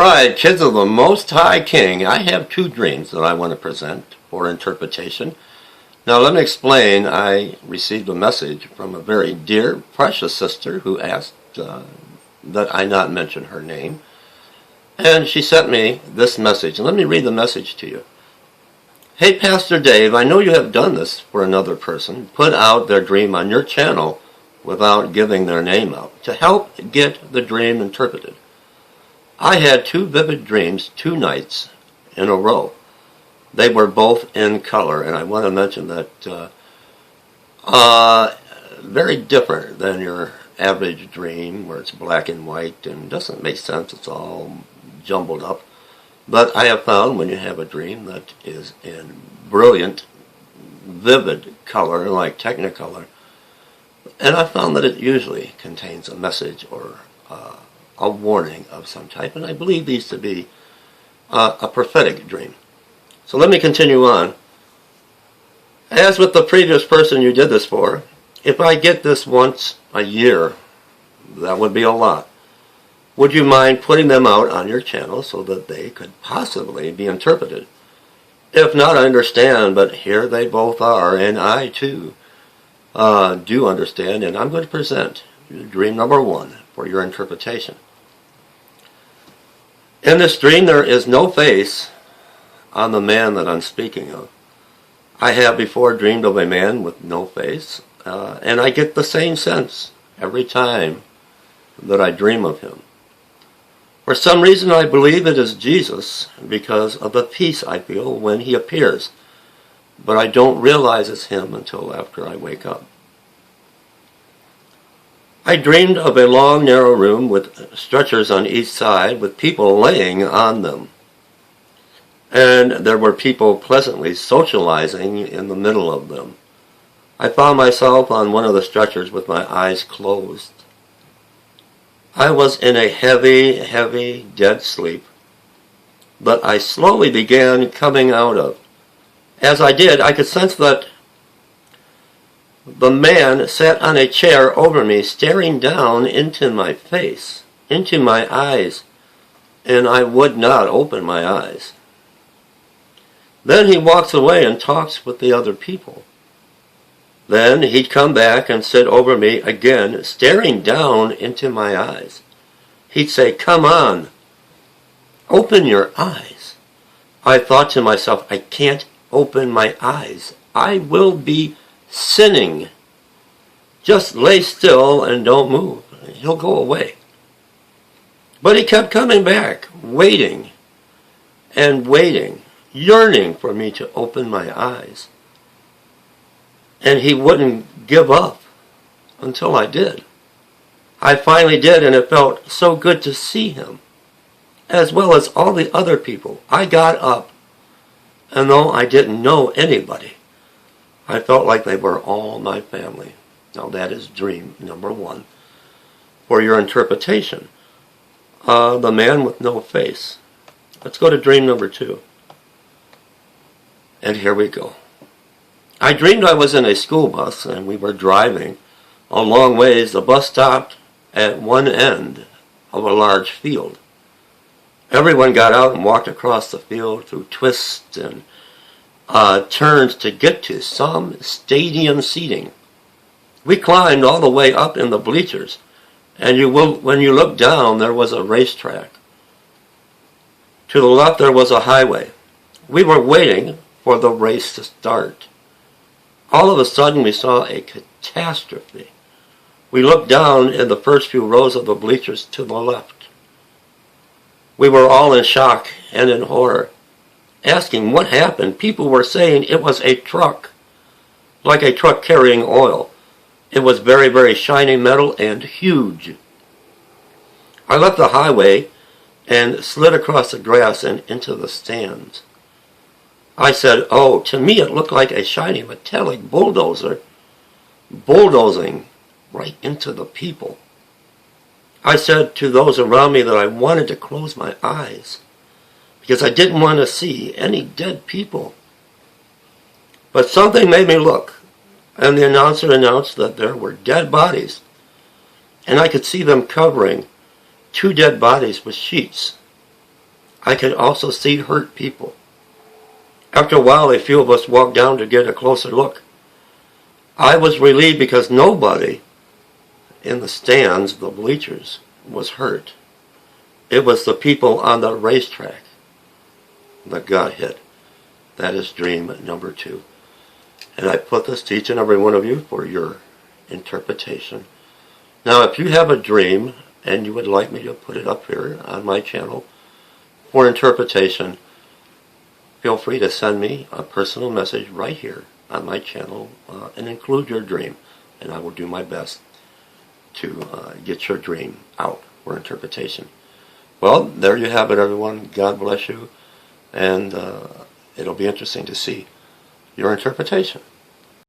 right, kids of the Most High King, I have two dreams that I want to present for interpretation. Now let me explain. I received a message from a very dear, precious sister who asked that I not mention her name. And she sent me this message. And let me read the message to you. Hey, Pastor Dave, I know you have done this for another person. Put out their dream on your channel without giving their name out to help get the dream interpreted. I had two vivid dreams 2 nights in a row. They were both in color, and I want to mention that very different than your average dream where it's black and white and doesn't make sense. It's all jumbled up. But I have found when you have a dream that is in brilliant, vivid color, like Technicolor, and I found that it usually contains a message or a warning of some type, and I believe these to be a prophetic dream. So let me continue on. As with the previous person you did this for, if I get this once a year, that would be a lot. Would you mind putting them out on your channel so that they could possibly be interpreted? If not, I understand, but here they both are, and I too do understand, and I'm going to present dream number 1 for your interpretation. In this dream, there is no face on the man that I'm speaking of. I have before dreamed of a man with no face, and I get the same sense every time that I dream of him. For some reason, I believe it is Jesus because of the peace I feel when he appears, but I don't realize it's him until after I wake up. I dreamed of a long, narrow room with stretchers on each side with people laying on them. And there were people pleasantly socializing in the middle of them. I found myself on one of the stretchers with my eyes closed. I was in a heavy, heavy, dead sleep, but I slowly began coming out of. As I did, I could sense that the man sat on a chair over me, staring down into my face, into my eyes, and I would not open my eyes. Then he walks away and talks with the other people. Then he'd come back and sit over me again, staring down into my eyes. He'd say, "Come on, open your eyes." I thought to myself, I can't open my eyes. I will be sinning. Just lay still and don't move. He'll go away. But he kept coming back, waiting and waiting, yearning for me to open my eyes. And he wouldn't give up until I did. I finally did, and it felt so good to see him, as well as all the other people. I got up, and though I didn't know anybody, I felt like they were all my family. Now that is dream number 1 for your interpretation. The man with no face. Let's go to dream number 2. And here we go. I dreamed I was in a school bus and we were driving a long ways. The bus stopped at one end of a large field. Everyone got out and walked across the field through twists and turns to get to some stadium seating. We climbed all the way up in the bleachers, and when you looked down, there was a racetrack. To the left, there was a highway. We were waiting for the race to start. All of a sudden, we saw a catastrophe. We looked down in the first few rows of the bleachers to the left. We were all in shock and in horror, asking what happened. People were saying it was a truck, like a truck carrying oil. It was very, very shiny metal and huge. I left the highway and slid across the grass and into the stands. I said, "Oh, to me it looked like a shiny metallic bulldozer bulldozing right into the people." I said to those around me that I wanted to close my eyes because I didn't want to see any dead people. But something made me look, and the announcer announced that there were dead bodies, and I could see them covering 2 dead bodies with sheets. I could also see hurt people. After a while, a few of us walked down to get a closer look. I was relieved because nobody in the stands, the bleachers, was hurt. It was the people on the racetrack that got hit. That is dream number 2. And I put this to each and every one of you for your interpretation. Now, if you have a dream and you would like me to put it up here on my channel for interpretation, feel free to send me a personal message right here on my channel and include your dream. And I will do my best to get your dream out for interpretation. Well, there you have it, everyone. God bless you. And it'll be interesting to see your interpretation.